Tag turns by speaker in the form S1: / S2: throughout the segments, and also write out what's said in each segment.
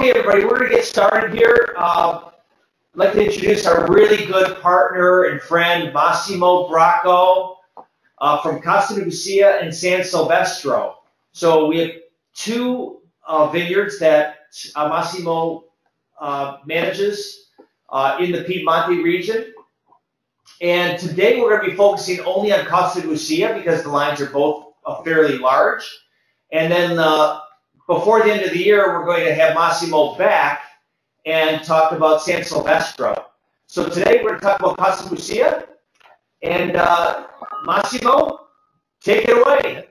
S1: Okay, everybody, we're going to get started here. I'd like to introduce our really good partner and friend, Massimo Bracco, from Costa Bussia and San Silvestro. So we have two vineyards that Massimo manages in the Piedmonte region. And today we're going to be focusing only on Costa Bussia because the lines are both fairly large. And then before the end of the year, we're going to have Massimo back and talk about San Silvestro. So today we're going to talk about Costa Bussia. And Massimo, take it away.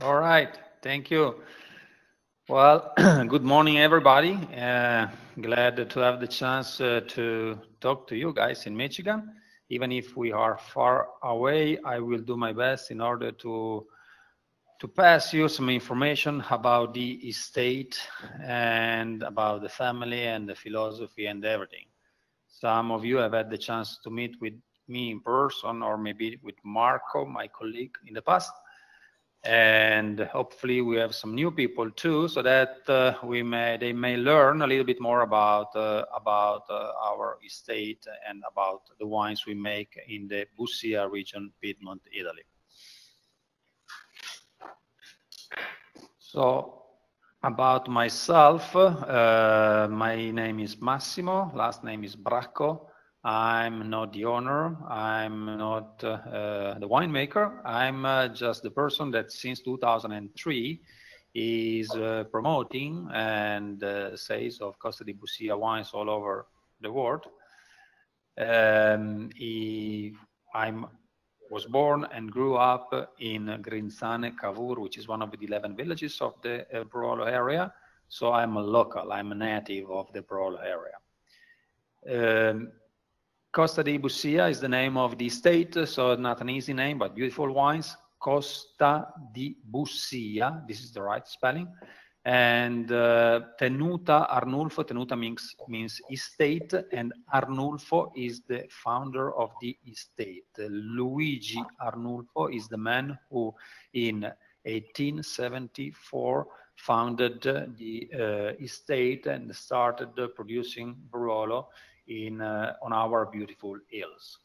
S2: All right, thank you. Well, good morning, everybody. Glad to have the chance to talk to you guys in Michigan. Even if we are far away, I will do my best in order to pass you some information about the estate and about the family and the philosophy and everything. Some of you have had the chance to meet with me in person or maybe with Marco, my colleague, in the past. And hopefully we have some new people too, so that they may learn a little bit more about our estate and about the wines we make in the Bussia region, Piedmont, Italy. So about myself, my name is Massimo, last name is Bracco. I'm not the owner, I'm not the winemaker, I'm just the person that since 2003 is promoting and sales of Costa di Bussia wines all over the world. I was born and grew up in Grinzane, Cavour, which is one of the 11 villages of the Barolo area. So I'm a local, I'm a native of the Barolo area. Costa di Bussia is the name of the estate, so not an easy name, but beautiful wines. Costa di Bussia, this is the right spelling. And Tenuta Arnulfo, Tenuta means estate, and Arnulfo is the founder of the estate. Luigi Arnulfo is the man who in 1874 founded the estate and started producing Barolo on our beautiful hills.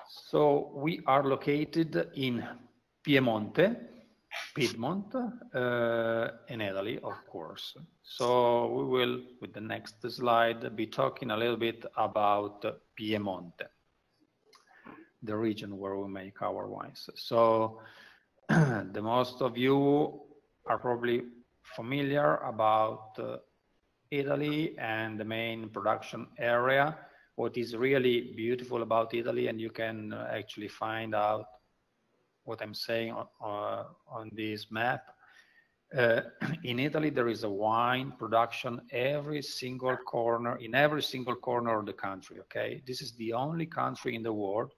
S2: So we are located in Piedmont, in Italy, of course. So we will, with the next slide, be talking a little bit about Piedmont, the region where we make our wines. So the most of you are probably familiar about Italy and the main production area. What is really beautiful about Italy, and you can actually find out what I'm saying on this map. In Italy, there is a wine production in every single corner of the country, okay? This is the only country in the world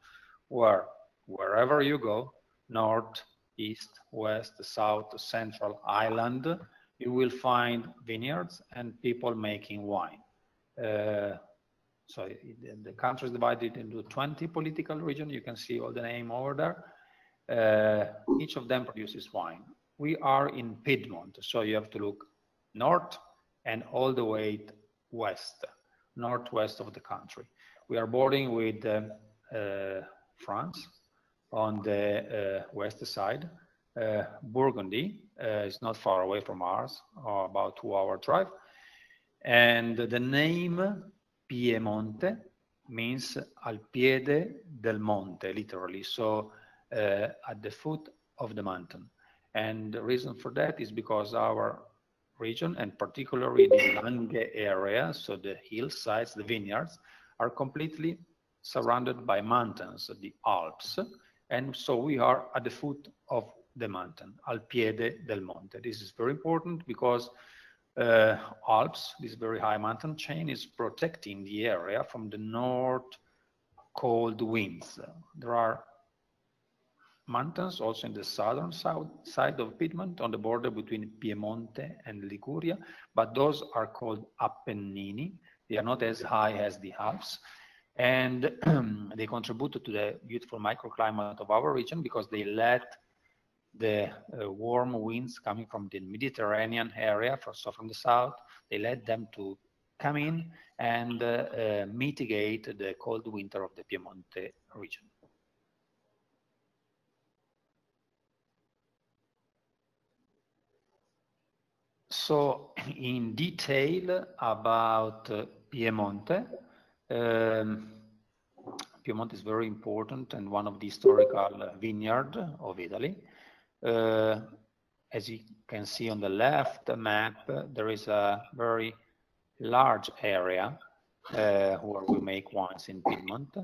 S2: where, wherever you go, north, east, west, south, central, island, you will find vineyards and people making wine. So the country is divided into 20 political regions. You can see all the name over there. Each of them produces wine. We are in Piedmont, so you have to look north and all the way west, northwest of the country. We are bordering with France on the west side. Burgundy is not far away from ours, or about 2-hour drive. And the name Piemonte means al piede del monte, literally, so at the foot of the mountain. And the reason for that is because our region, and particularly the Langhe area, so the hillsides, the vineyards, are completely surrounded by mountains, the Alps. And so we are at the foot of the mountain, al piede del monte. This is very important because Alps, this very high mountain chain, is protecting the area from the north cold winds. There are mountains also in the southern side of Piedmont, on the border between Piemonte and Liguria, but those are called Appennini. They are not as high as the Alps, and they contribute to the beautiful microclimate of our region because they let the warm winds coming from the Mediterranean area, so from the south, they led them to come in and mitigate the cold winter of the Piemonte region. So, in detail about Piemonte, Piemonte is very important and one of the historical vineyards of Italy. As you can see on the left map, there is a very large area where we make wines in Piedmont.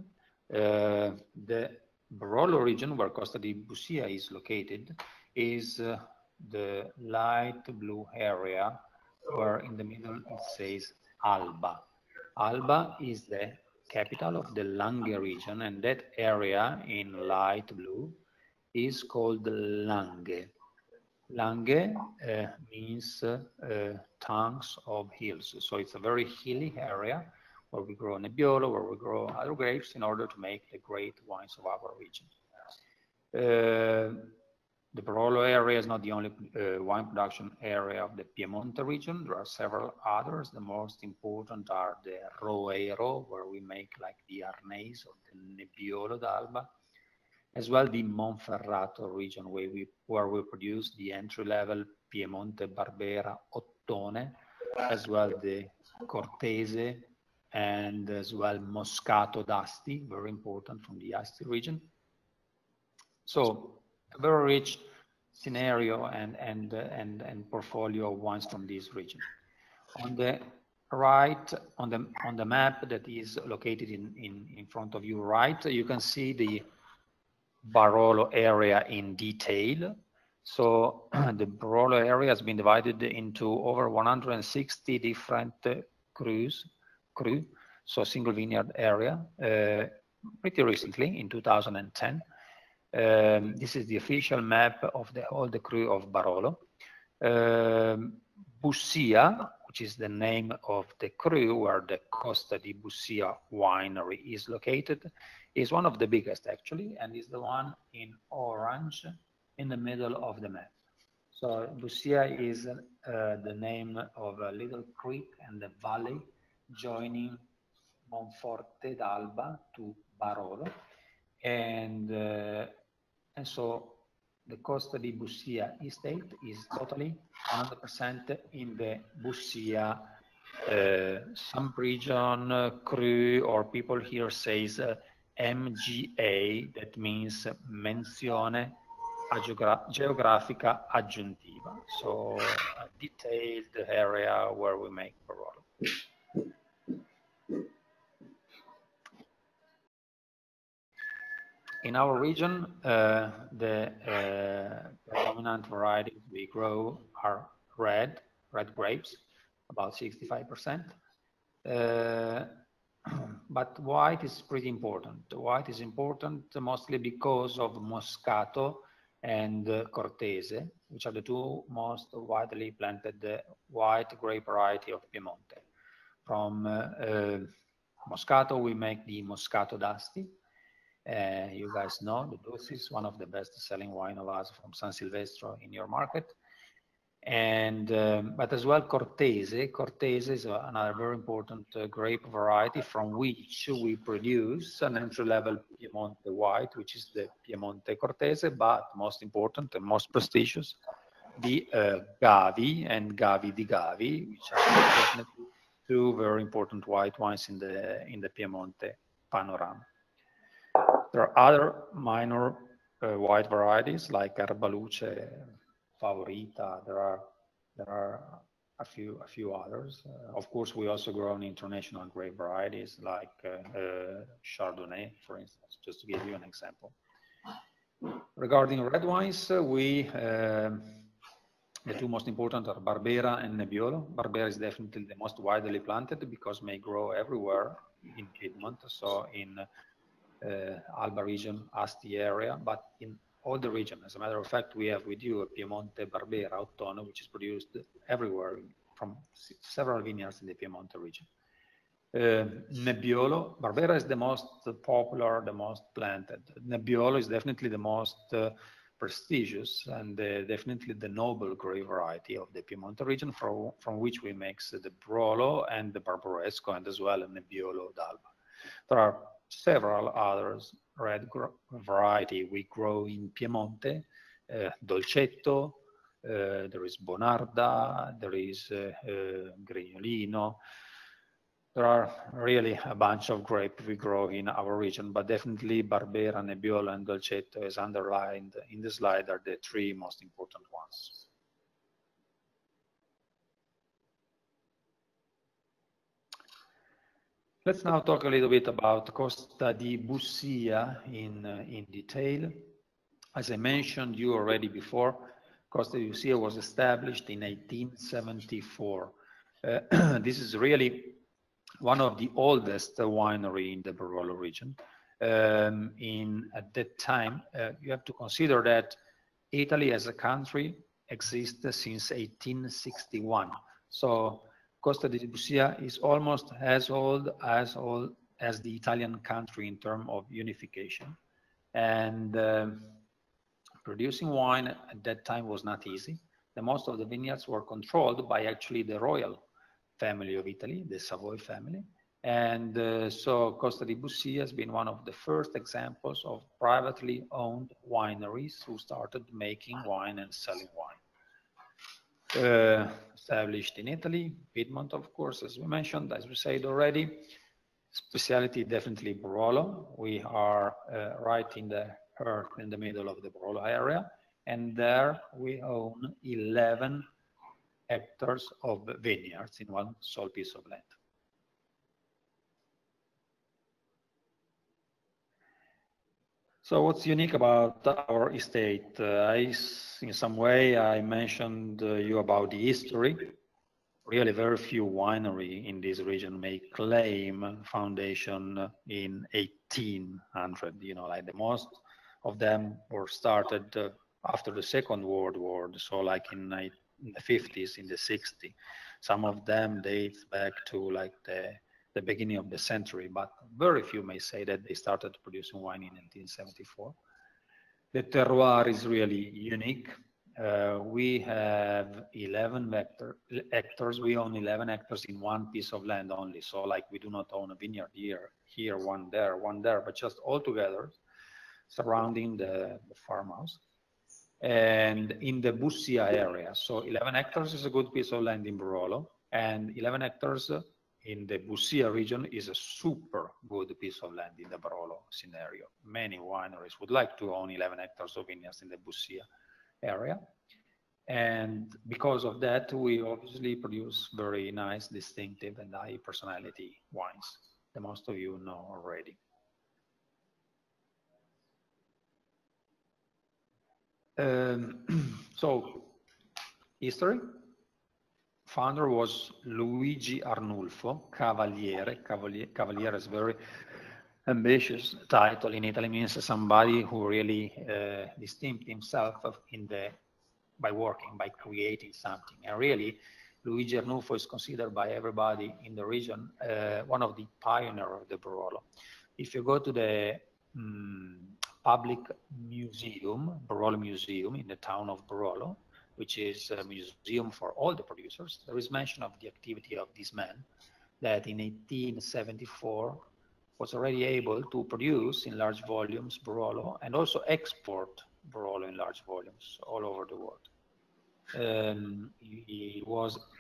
S2: The Barolo region, where Costa di Bussia is located, is the light blue area where in the middle it says Alba. Alba is the capital of the Langhe region, and that area in light blue is called Langhe. Langhe means tongues of hills. So it's a very hilly area where we grow Nebbiolo, where we grow other grapes in order to make the great wines of our region. The Barolo area is not the only wine production area of the Piemonte region. There are several others. The most important are the Roero, where we make like the Arnese or the Nebbiolo d'Alba, as well the Monferrato region, where we produce the entry-level Piemonte Barbera Ottone, as well the Cortese, and as well Moscato d'Asti, very important from the Asti region. So a very rich scenario and portfolio of wines from this region. On the right, on the map that is located in front of you, right, you can see the Barolo area in detail. So the Barolo area has been divided into over 160 different crus, so single vineyard area, pretty recently in 2010. This is the official map of all the cru of Barolo. Bussia, which is the name of the cru where the Costa di Bussia winery is located, is one of the biggest actually, and is the one in orange in the middle of the map. So Bussia is the name of a little creek and the valley joining Monforte d'Alba to Barolo, and so the Costa di Bussia estate is totally 100% in the Bussia sub-region cru, or people here says MGA, that means Menzione Geografica Aggiuntiva, so a detailed area where we make Barolo. In our region, the predominant varieties we grow are red grapes, about 65%. But white is pretty important. White is important mostly because of Moscato and Cortese, which are the two most widely planted white grape variety of Piemonte. From Moscato, we make the Moscato d'Asti. You guys know that this is one of the best-selling wine of us from San Silvestro in your market. And but as well Cortese. Cortese is another very important grape variety from which we produce an entry-level Piemonte white, which is the Piemonte Cortese, but most important and most prestigious, the Gavi and Gavi di Gavi, which are definitely two very important white wines in the Piemonte panorama. There are other minor white varieties like Erbaluce, Favorita. There are a few others. Of course, we also grow international grape varieties like Chardonnay, for instance, just to give you an example. Regarding red wines, the two most important are Barbera and Nebbiolo. Barbera is definitely the most widely planted because may grow everywhere in Piedmont, so in Alba region, Asti area, but in all the region. As a matter of fact, we have with you a Piemonte Barbera Ottone, which is produced everywhere from several vineyards in the Piemonte region. Nebbiolo, Barbera is the most popular, the most planted. Nebbiolo is definitely the most prestigious and definitely the noble grape variety of the Piemonte region, from which we make the Barolo and the Barbaresco, and as well the Nebbiolo d'Alba. There are several others red variety we grow in Piemonte, Dolcetto, there is Bonarda, there is Grignolino. There are really a bunch of grapes we grow in our region, but definitely Barbera, Nebbiolo, and Dolcetto, as underlined in the slide, are the three most important ones. Let's now talk a little bit about Costa di Bussia in detail. As I mentioned you already before, Costa di Bussia was established in 1874. This is really one of the oldest winery in the Barolo region. At that time, you have to consider that Italy as a country exists since 1861. So Costa di Bussia is almost as old as the Italian country in terms of unification. And producing wine at that time was not easy. Most of the vineyards were controlled by actually the royal family of Italy, the Savoy family. And so Costa di Bussia has been one of the first examples of privately owned wineries who started making wine and selling wine. Established in Italy, Piedmont, of course, as we mentioned, as we said already. Specialty definitely Barolo. We are right in the middle of the Barolo area, and there we own 11 hectares of vineyards in one sole piece of land. So what's unique about our estate? In some way, I mentioned you about the history. Really very few winery in this region may claim foundation in 1800, like the most of them were started after the Second World War, so like in the 50s, in the 60s. Some of them date back to like the beginning of the century, but very few may say that they started producing wine in 1974. The terroir is really unique. We have 11 hectares. We own 11 hectares in one piece of land only. So like we do not own a vineyard here, one there, but just all together surrounding the farmhouse. And in the Bussia area, so 11 hectares is a good piece of land in Barolo, and 11 hectares in the Bussia region is a super good piece of land in the Barolo scenario. Many wineries would like to own 11 hectares of vineyards in the Bussia area. And because of that, we obviously produce very nice, distinctive, and high personality wines that most of you know already. So, history. Founder was Luigi Arnulfo, Cavaliere. Cavaliere is a very ambitious title. In Italy means somebody who really distinguished himself by creating something. And really, Luigi Arnulfo is considered by everybody in the region one of the pioneers of the Barolo. If you go to the public museum, Barolo Museum in the town of Barolo, which is a museum for all the producers, there is mention of the activity of this man that in 1874 was already able to produce in large volumes Barolo and also export Barolo in large volumes all over the world.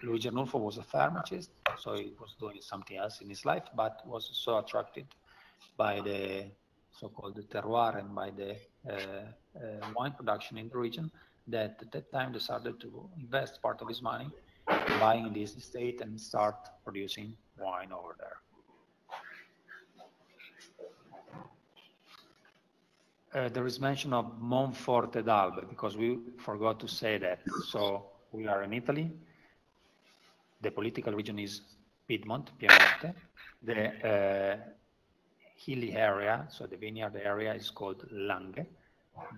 S2: Luigi Arnulfo was a pharmacist, so he was doing something else in his life, but was so attracted by the so-called terroir and by the wine production in the region that at that time decided to invest part of his money buying this estate and start producing wine over there. There is mention of Monforte d'Alba because we forgot to say that. So we are in Italy. The political region is Piedmont, Piemonte. The hilly area, so the vineyard area is called Langhe.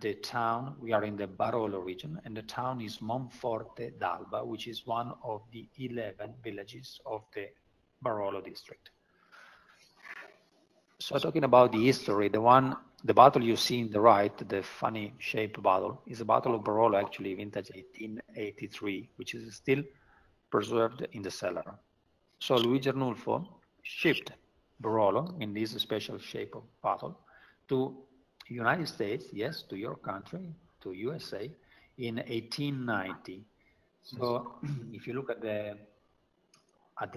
S2: The town, we are in the Barolo region, and the town is Monforte d'Alba, which is one of the 11 villages of the Barolo district. So talking about the history, the bottle you see in the right, the funny shaped bottle, is a bottle of Barolo, actually vintage 1883, which is still preserved in the cellar. So Luigi Arnulfo shipped Barolo in this special shape of bottle to United States, yes, to your country, to USA, in 1890. So if you look at the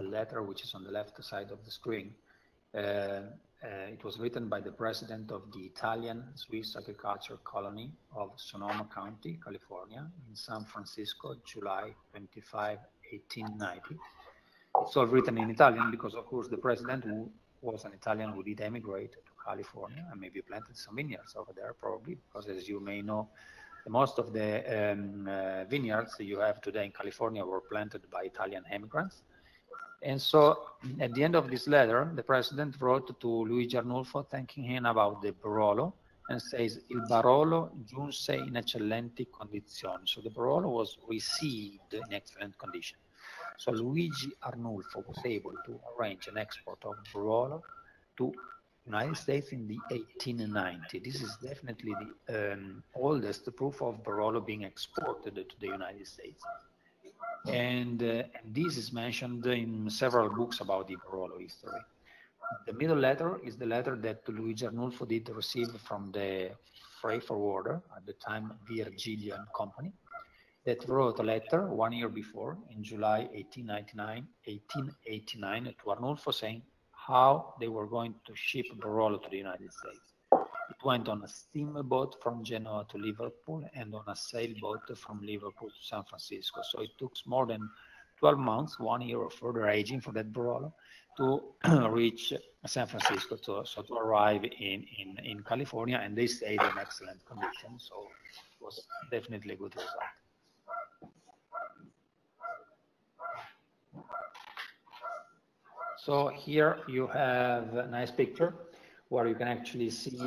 S2: letter, which is on the left side of the screen, it was written by the president of the Italian Swiss agriculture colony of Sonoma County, California, in San Francisco, July 25, 1890. It's all written in Italian because, of course, the president, who was an Italian who did emigrate to California and maybe planted some vineyards over there, probably, because as you may know, most of the vineyards you have today in California were planted by Italian immigrants. And so at the end of this letter, the president wrote to Luigi Arnulfo thanking him about the Barolo and says, Il Barolo giunse in eccellenti condizioni. So the Barolo was received in excellent condition. So Luigi Arnulfo was able to arrange an export of Barolo to United States in the 1890. This is definitely the oldest proof of Barolo being exported to the United States. And this is mentioned in several books about the Barolo history. The middle letter is the letter that Luigi Arnulfo did receive from the freight forwarder, at the time Virgilio and Company, that wrote a letter 1 year before, in July 1889, to Arnulfo saying how they were going to ship Barolo to the United States. It went on a steamboat from Genoa to Liverpool and on a sailboat from Liverpool to San Francisco. So it took more than 12 months, 1 year of further aging for that Barolo to reach San Francisco, to arrive in California, and they stayed in excellent condition. So it was definitely a good result. So here you have a nice picture where you can actually see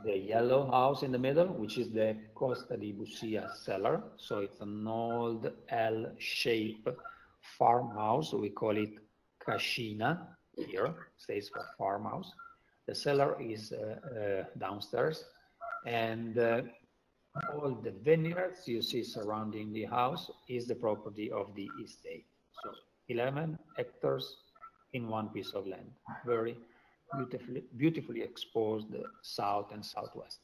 S2: the yellow house in the middle, which is the Costa di Bussia cellar. So it's an old L-shaped farmhouse. We call it cascina here, stays for farmhouse. The cellar is downstairs, and all the vineyards you see surrounding the house is the property of the estate. So 11 hectares in one piece of land, very beautifully exposed south and southwest.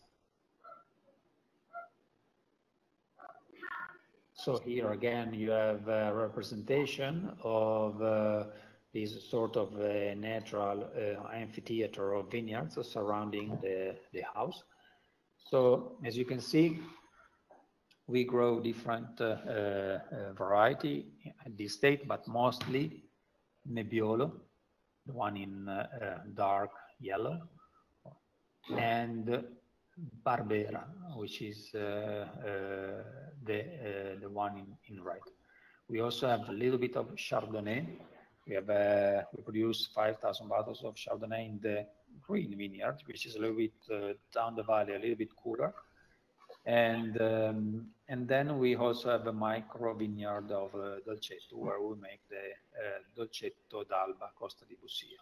S2: So here again you have a representation of this sort of natural amphitheater of vineyards surrounding the house. So as you can see, we grow different variety at this state, but mostly Nebbiolo, the one in dark yellow, and Barbera, which is the one in red. We also have a little bit of Chardonnay. We produce 5,000 bottles of Chardonnay in the green vineyard, which is a little bit down the valley, a little bit cooler. And then we also have a micro vineyard of Dolcetto, where we make the Dolcetto d'Alba Costa di Bussia.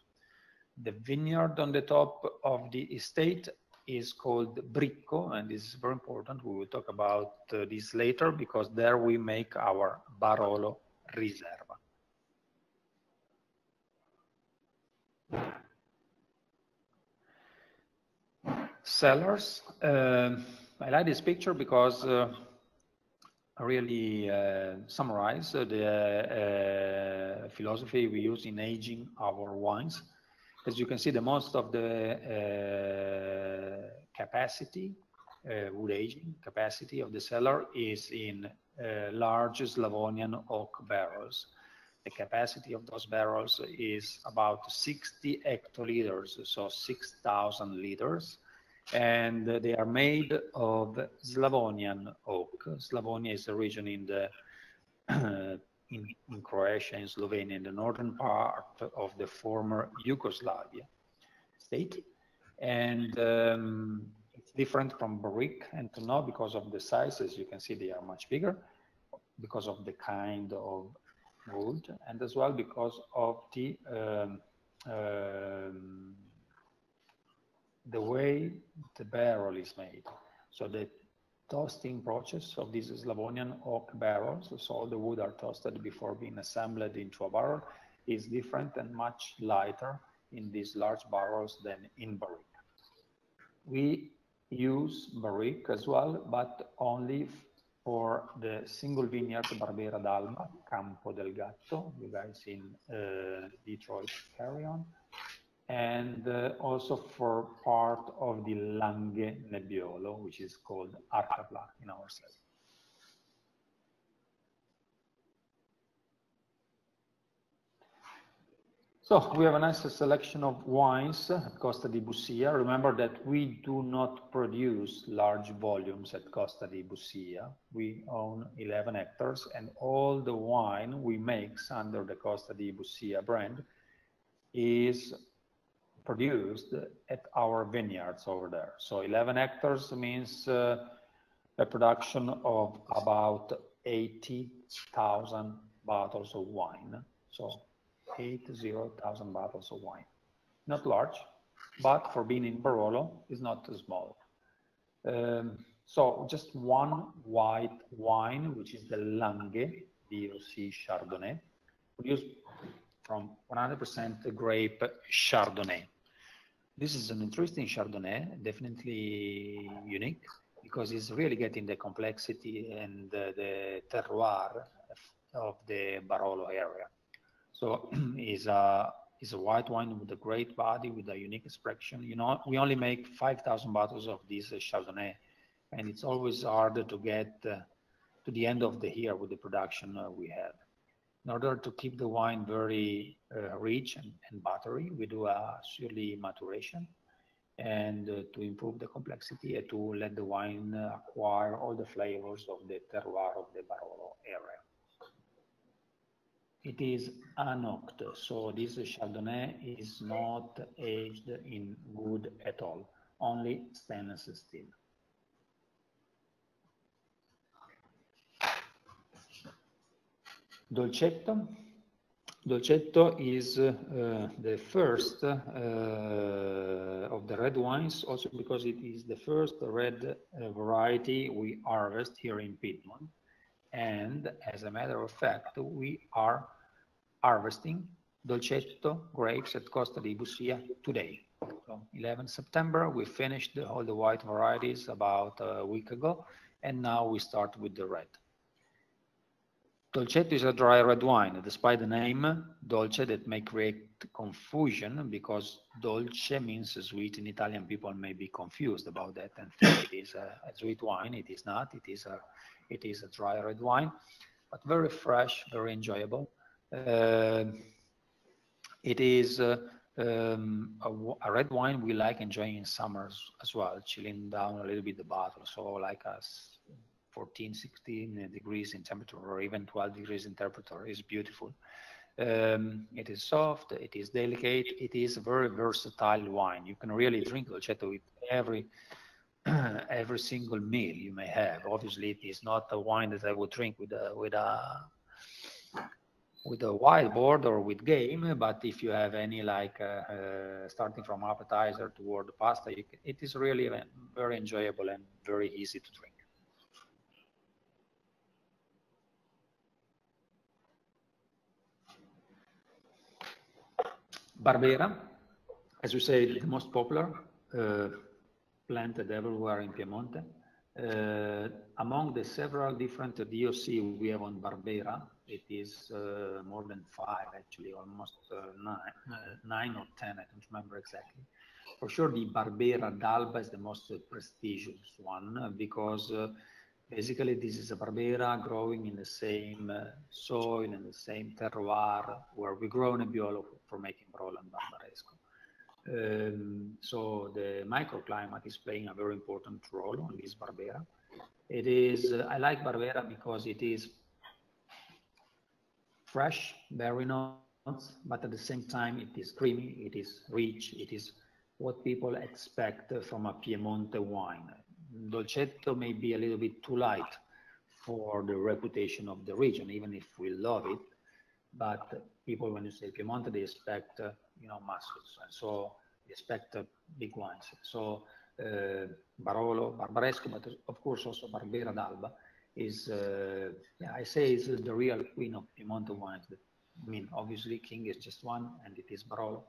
S2: The vineyard on the top of the estate is called Bracco, and this is very important. We will talk about this later, because there we make our Barolo Riserva. Cellars. I like this picture because really summarize the philosophy we use in aging our wines. As you can see, the most of the capacity, wood aging capacity of the cellar is in large Slavonian oak barrels. The capacity of those barrels is about 60 hectoliters, so 6,000 liters. And they are made of Slavonian oak. Slavonia is a region in the in Croatia and Slovenia, in the northern part of the former Yugoslavia state. And it's different from Barrique and Tonneau because of the size. As you can see, they are much bigger, because of the kind of wood, and as well because of the the way the barrel is made. So the toasting process of these Slavonian oak barrels, so all the wood are toasted before being assembled into a barrel, is different and much lighter in these large barrels than in barrique. We use barrique as well, but only for the single vineyard Barbera d'Alba, Campo del Gatto, you guys in Detroit carry on, and also for part of the Langhe Nebbiolo, which is called Arcapla in our setting. So we have a nice selection of wines at Costa di Bussia. Remember that we do not produce large volumes at Costa di Bussia. We own 11 hectares, and all the wine we make under the Costa di Bussia brand is produced at our vineyards over there. So 11 hectares means a production of about 80,000 bottles of wine. So 80,000 bottles of wine. Not large, but for being in Barolo is not small. So just one white wine, which is the Langhe DOC Chardonnay, produced from 100% grape Chardonnay. This is an interesting Chardonnay, definitely unique, because it's really getting the complexity and the terroir of the Barolo area. So is a white wine with a great body, with a unique expression. You know, we only make 5,000 bottles of this Chardonnay, and it's always hard to get to the end of the year with the production we have. In order to keep the wine very rich and buttery, we do a surly maturation, and to improve the complexity and to let the wine acquire all the flavors of the terroir of the Barolo area. It is anoct, so this Chardonnay is not aged in wood at all, only stainless steel. Dolcetto. Dolcetto is the first of the red wines, also because it is the first red variety we harvest here in Piedmont. And as a matter of fact, we are harvesting Dolcetto grapes at Costa di Bussia today. So 11 September, we finished all the white varieties about a week ago, and now we start with the red. Dolcetto is a dry red wine, despite the name Dolce that may create confusion, because dolce means sweet. In Italian, people may be confused about that and think it is a sweet wine. It is not. It is a dry red wine, but very fresh, very enjoyable. It is a red wine we like enjoying in summers as well, chilling down a little bit the bottle. So like us. 14, 16 degrees in temperature, or even 12 degrees in temperature is beautiful. It is soft, it is delicate, it is a very versatile wine. You can really drink Dolcetto with every single meal you may have. Obviously, it is not a wine that I would drink with a wild board or with game, but if you have any, like starting from appetizer toward the pasta, it is really very enjoyable and very easy to drink. Barbera, as we say, the most popular, planted everywhere in Piemonte. Among the several different DOC we have on Barbera, it is more than 5 actually, almost 9 or 10, I don't remember exactly. For sure, the Barbera d'Alba is the most prestigious one, because basically this is a Barbera growing in the same soil, in the same terroir where we grow Nebbiolo for making Barolo and Barbaresco. So the microclimate is playing a very important role on this Barbera. It is, I like Barbera because it is fresh, berry notes, but at the same time it is creamy, it is rich, it is what people expect from a Piemonte wine. Dolcetto may be a little bit too light for the reputation of the region, even if we love it. But people, when you say Piemonte, they expect, you know, muscles. And so we expect big wines. So Barolo, Barbaresco, but of course also Barbera d'Alba is, yeah, I say is the real queen of Piemonte wines. I mean, obviously King is just one, and it is Barolo,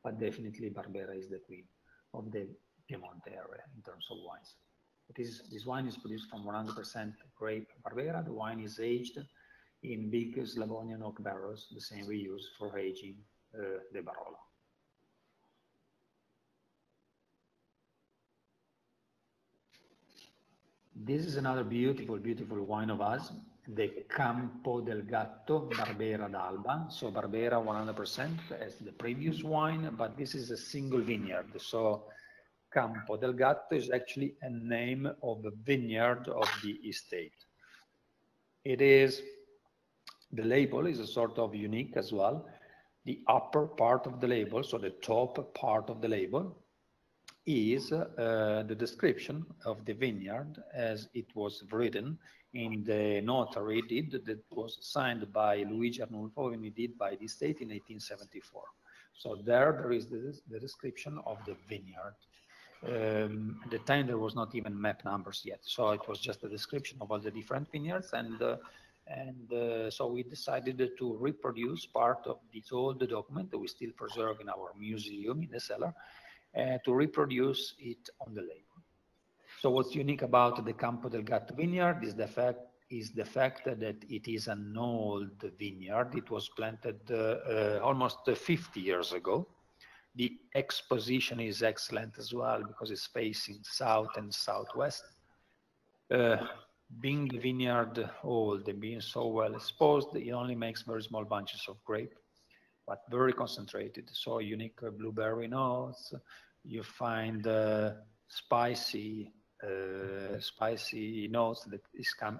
S2: but definitely Barbera is the queen of the Piemonte area in terms of wines. This wine is produced from 100% grape Barbera. The wine is aged in big Slavonian oak barrels, the same we use for aging the Barolo. This is another beautiful, beautiful wine of us, the Campo del Gatto Barbera d'Alba. So Barbera 100% as the previous wine, but this is a single vineyard. So Campo del Gatto is actually a name of a vineyard of the estate. It is, the label is a sort of unique as well. The upper part of the label, so the top part of the label, is the description of the vineyard as it was written in the notary deed that was signed by Luigi Arnulfo when he did by the estate in 1874. So there is the description of the vineyard. At the time there was not even map numbers yet, so it was just a description of all the different vineyards, and so we decided to reproduce part of this old document that we still preserve in our museum in the cellar, to reproduce it on the label. So what's unique about the Campo del Gatto vineyard is the fact that it is an old vineyard. It was planted almost 50 years ago. The exposition is excellent as well because it's facing south and southwest. Being the vineyard old and being so well exposed, it only makes very small bunches of grape, but very concentrated. So unique blueberry notes. You find spicy notes that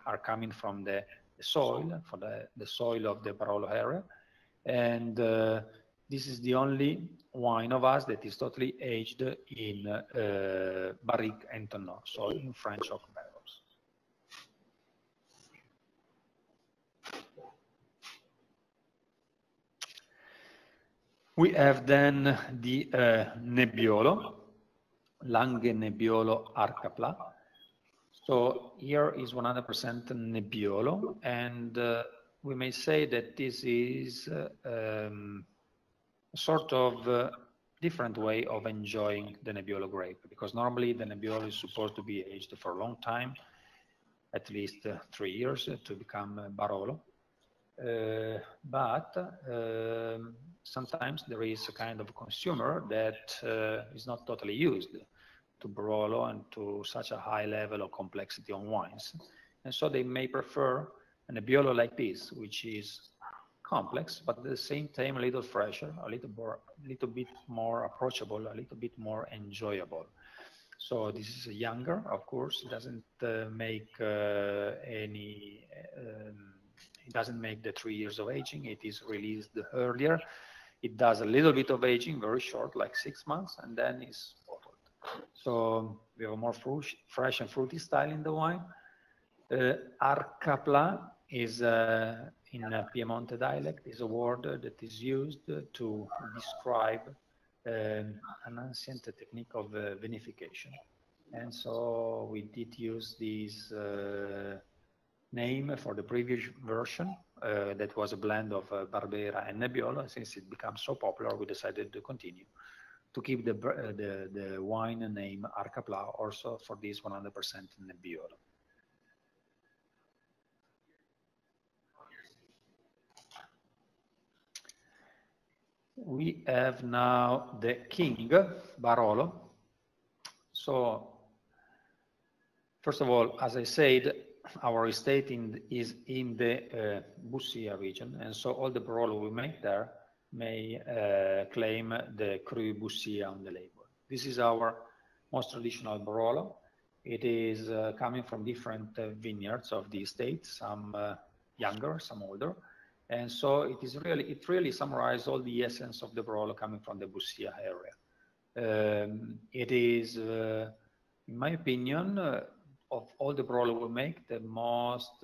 S2: are coming from the soil, for the soil of the Barolo area, and this is the only wine of us that is totally aged in barrique and tonneau, so in French oak barrels. We have then the Nebbiolo, Langhe Nebbiolo Arcapla. So here is 100% Nebbiolo, and we may say that this is a sort of different way of enjoying the Nebbiolo grape, because normally the Nebbiolo is supposed to be aged for a long time, at least 3 years to become Barolo. But sometimes there is a kind of consumer that is not totally used to Barolo and to such a high level of complexity on wines, and so they may prefer a Nebbiolo like this, which is complex but at the same time a little fresher, a little bit more approachable, a little bit more enjoyable. So this is younger, of course. It doesn't make it doesn't make the 3 years of aging. It is released earlier. It does a little bit of aging, very short, like 6 months, and then is bottled. So we have a more fresh and fruity style in the wine. Arcapla is, in Piemonte dialect, is a word that is used to describe an ancient technique of vinification. And so we did use this name for the previous version that was a blend of Barbera and Nebbiolo. Since it becomes so popular, we decided to continue to keep the wine name Arcapla also for this 100% Nebbiolo. We have now the King Barolo. So first of all, as I said, our estate is in the Bussia region, and so all the Barolo we make there may claim the Cru Bussia on the label. This is our most traditional Barolo. It is coming from different vineyards of the estate, some younger, some older, and so it really summarizes all the essence of the Barolo coming from the Bussia area. It is, in my opinion, of all the Barolo we make, the most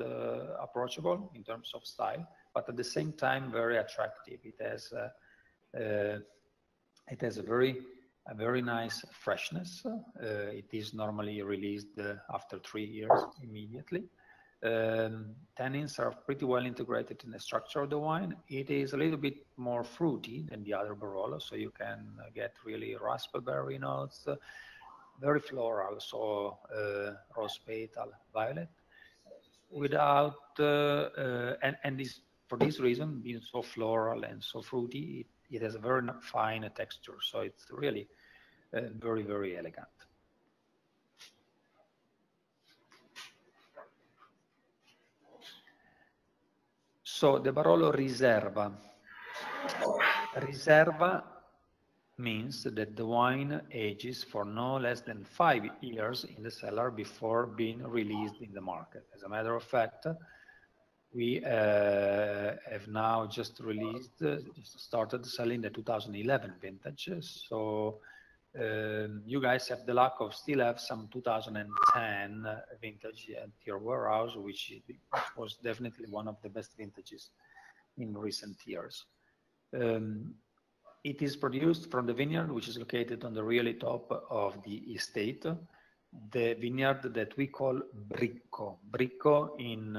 S2: approachable in terms of style, but at the same time very attractive. It has a very a very nice freshness. It is normally released after 3 years immediately. Tannins are pretty well integrated in the structure of the wine. It is a little bit more fruity than the other Barolo, so you can get really raspberry notes, very floral, so rose petal, violet, without and this, for this reason, being so floral and so fruity, it has a very fine texture, so it's really very, very elegant. So the Barolo Riserva. Riserva means that the wine ages for no less than 5 years in the cellar before being released in the market. As a matter of fact, we have now just released, just started selling the 2011 vintage. So you guys have the luck of still have some 2010 vintage at your warehouse, which was definitely one of the best vintages in recent years. It is produced from the vineyard, which is located on the really top of the estate, the vineyard that we call Bricco. Bricco in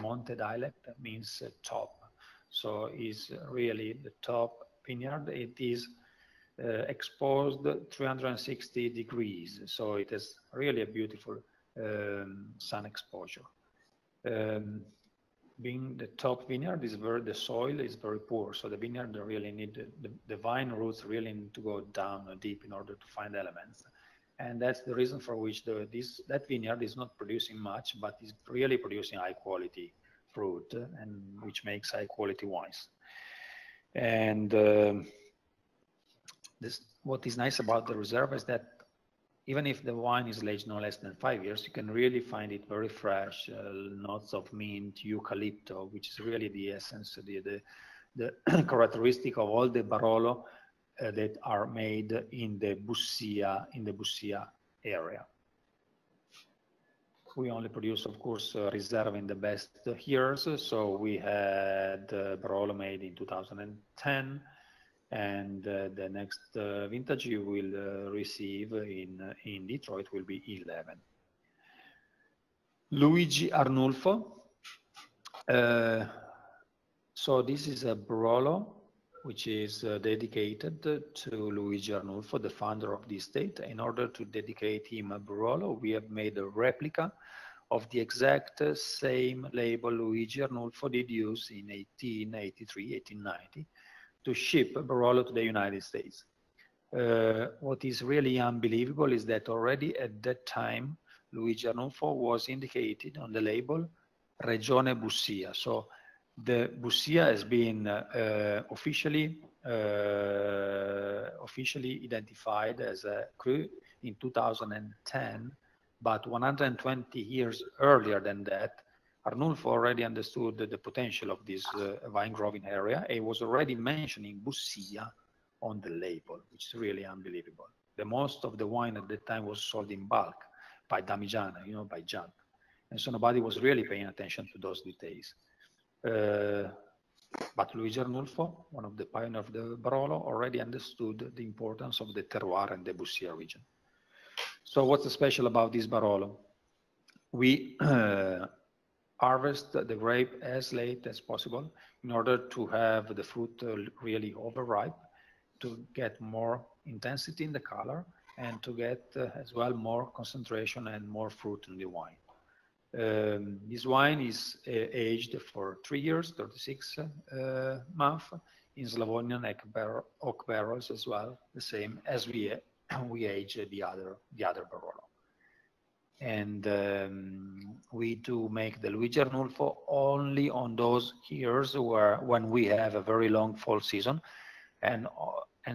S2: Monte dialect means top. So it's really the top vineyard. It is exposed 360 degrees, so it is really a beautiful sun exposure. Being the top vineyard, the soil is very poor, so the vineyard really need, the vine roots really need to go down deep in order to find elements. And that's the reason for which that vineyard is not producing much, but is really producing high quality fruit, and which makes high quality wines. And what is nice about the Riserva is that even if the wine is aged no less than 5 years, you can really find it very fresh, notes of mint, eucalypto, which is really the essence, the characteristic of all the Barolo that are made in the Bussia area. We only produce, of course, Riserva in the best years. So we had Barolo made in 2010. And the next vintage you will receive in Detroit will be 11. Luigi Arnulfo. So this is a Barolo which is dedicated to Luigi Arnulfo, the founder of the estate. In order to dedicate him a Barolo, we have made a replica of the exact same label Luigi Arnulfo did use in 1883, 1890. To ship Barolo to the United States. What is really unbelievable is that already at that time, Luigi Arnulfo was indicated on the label Regione Bussia. So the Bussia has been officially identified as a cru in 2010, but 120 years earlier than that, Arnulfo already understood the potential of this vine growing area. He was already mentioning Bussia on the label, which is really unbelievable. The most of the wine at the time was sold in bulk by Damigiana, by jug. And so nobody was really paying attention to those details. But Luigi Arnulfo, one of the pioneers of the Barolo, already understood the importance of the terroir and the Bussia region. So what's special about this Barolo? We harvest the grape as late as possible in order to have the fruit really overripe, to get more intensity in the color, and to get as well more concentration and more fruit in the wine. This wine is aged for 3 years, 36 months, in Slavonian oak barrels as well, the same as we age the other Barolo. And we do make the Luigi Arnulfo only on those years when we have a very long fall season, and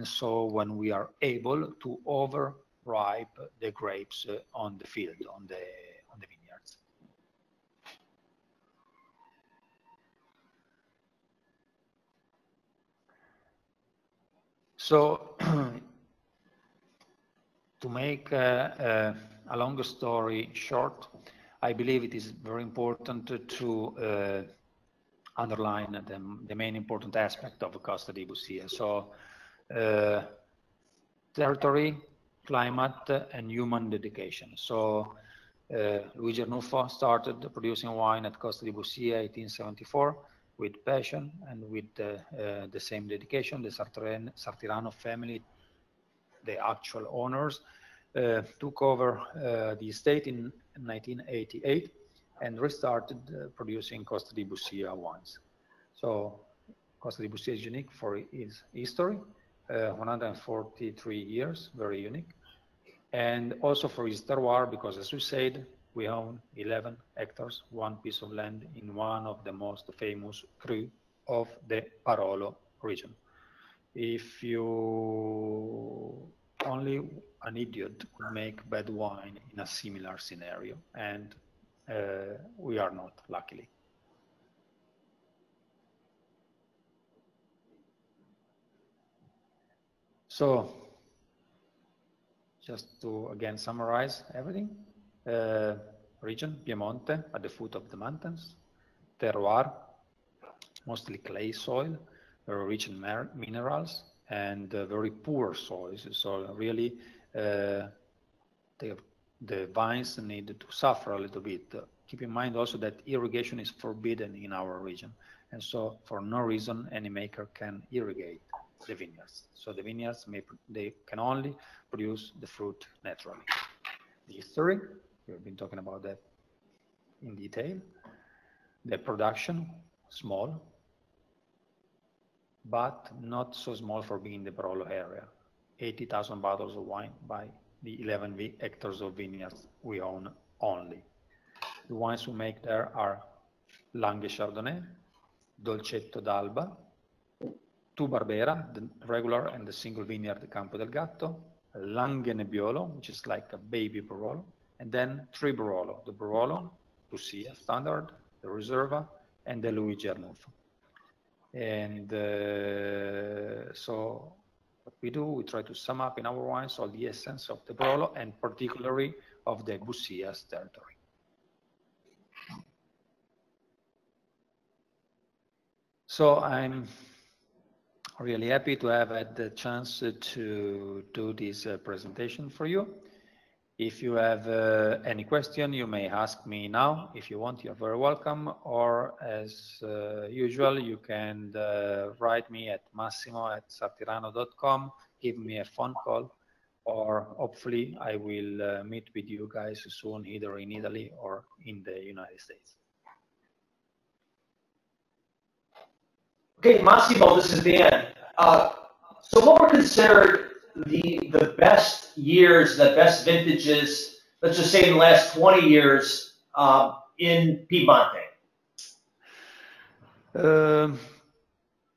S2: so when we are able to overripe the grapes on the field, on the vineyards. So to make a long story short, I believe it is very important to underline the main important aspect of Costa di Bussia. So territory, climate, and human dedication. So Luigi Arnulfo started producing wine at Costa di Bussia 1874 with passion and with the same dedication. The Sartirano family, the actual owners, took over the estate in 1988 and restarted producing Costa di Bussia wines. So Costa di Bussia is unique for its history, 143 years, very unique. And also for its terroir, because as we said, we own 11 hectares, one piece of land in one of the most famous cru of the Barolo region. If you only an idiot could make bad wine in a similar scenario, and we are not, luckily. So, just to again summarize everything, region, Piemonte, at the foot of the mountains, terroir, mostly clay soil, very rich in minerals, and very poor soils. So really, the vines need to suffer a little bit. Keep in mind also that irrigation is forbidden in our region. And so for no reason, any maker can irrigate the vineyards. So the vineyards, they can only produce the fruit naturally. The history, we've been talking about that in detail. The production, small, but not so small for being the Barolo area. 80,000 bottles of wine by the 11 hectares of vineyards we own only. The wines we make there are Langhe Chardonnay, Dolcetto d'Alba, Tu Barbera, the regular and the single vineyard Campo del Gatto, Langhe Nebbiolo, which is like a baby Barolo, and then 3 Barolo, the Barolo, Bussia Standard, the Reserva, and the Luigi Arnulfo. And so what we do, we try to sum up in our wines all the essence of the Barolo and particularly of the Bussia's territory. So I'm really happy to have had the chance to do this presentation for you. If you have any question, you may ask me now. If you want, you're very welcome. Or as usual, you can write me at massimo@sartirano.com, give me a phone call, or hopefully I will meet with you guys soon, either in Italy or in the United States.
S1: Okay, Massimo, this is Dan. So what were considered the best years, the best vintages, let's just say in the last 20 years in Piemonte?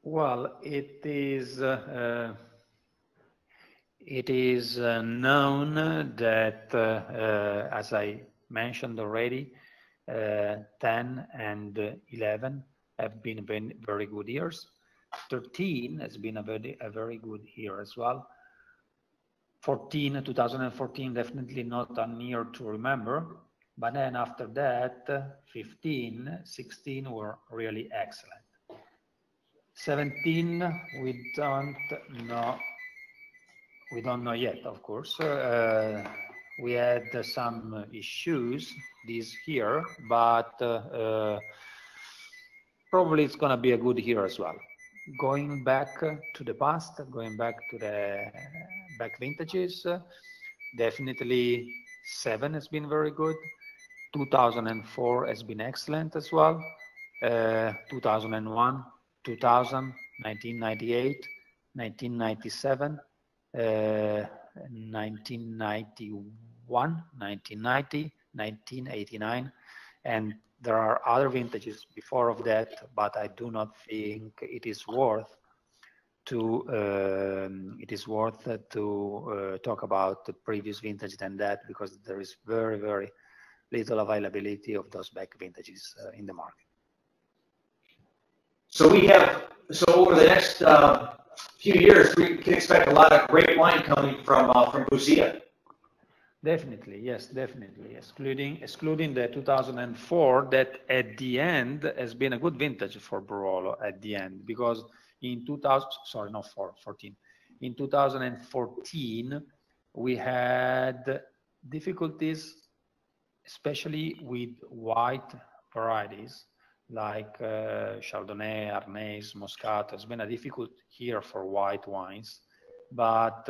S2: Well, it is known that, as I mentioned already, 10 and 11 have been very good years. 13 has been a very good year as well. 2014 definitely not a year to remember, but then after that 15, 16 were really excellent. 17 we don't know yet, of course. We had some issues this year, but probably it's going to be a good year as well. Going back to the past, going back to the back vintages, definitely 7 has been very good. 2004 has been excellent as well. 2001, 2000, 1998, 1997, 1991, 1990, 1989, and there are other vintages before of that, but I do not think it is worth to talk about the previous vintage than that, because there is very, very little availability of those back vintages in the market.
S1: So over the next few years, we can expect a lot of great wine coming from Bussia.
S2: Definitely, yes, definitely. Excluding the 2004, that at the end has been a good vintage for Barolo at the end, because in 14. in 2014, we had difficulties, especially with white varieties like Chardonnay, Arnais, Moscato. It's been a difficult year for white wines, but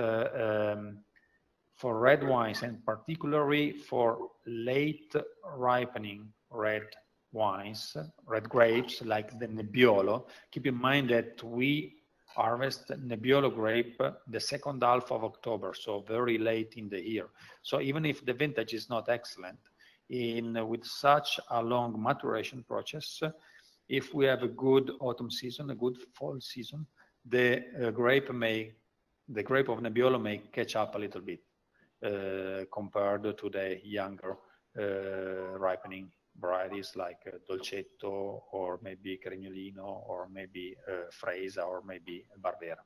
S2: for red wines, and particularly for late ripening red wines, red grapes like the Nebbiolo, keep in mind that we harvest Nebbiolo grape the second half of October, so very late in the year. So even if the vintage is not excellent, with such a long maturation process, if we have a good autumn season, a good fall season, the grape of Nebbiolo may catch up a little bit compared to the younger ripening varieties like Dolcetto, or maybe Crignolino, or maybe Freisa, or maybe Barbera.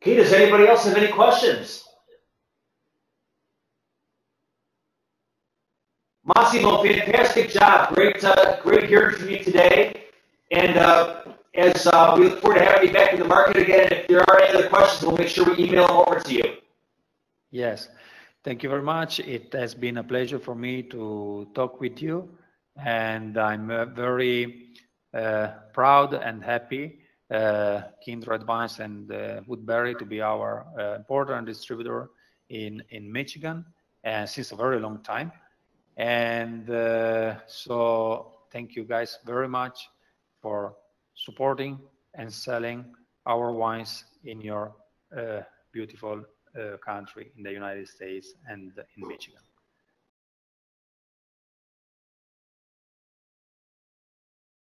S1: Okay, does anybody else have any questions? Massimo, fantastic job. Great hearing from you today. And as we look forward to having you back in the market again, if there are any other questions, we'll make sure we email them over to you.
S2: Yes, thank you very much. It has been a pleasure for me to talk with you, and I'm very proud and happy Kindred Vines and Woodbury to be our importer and distributor in Michigan, and since a very long time. And so thank you guys very much for supporting and selling our wines in your beautiful country in the United States and in Michigan.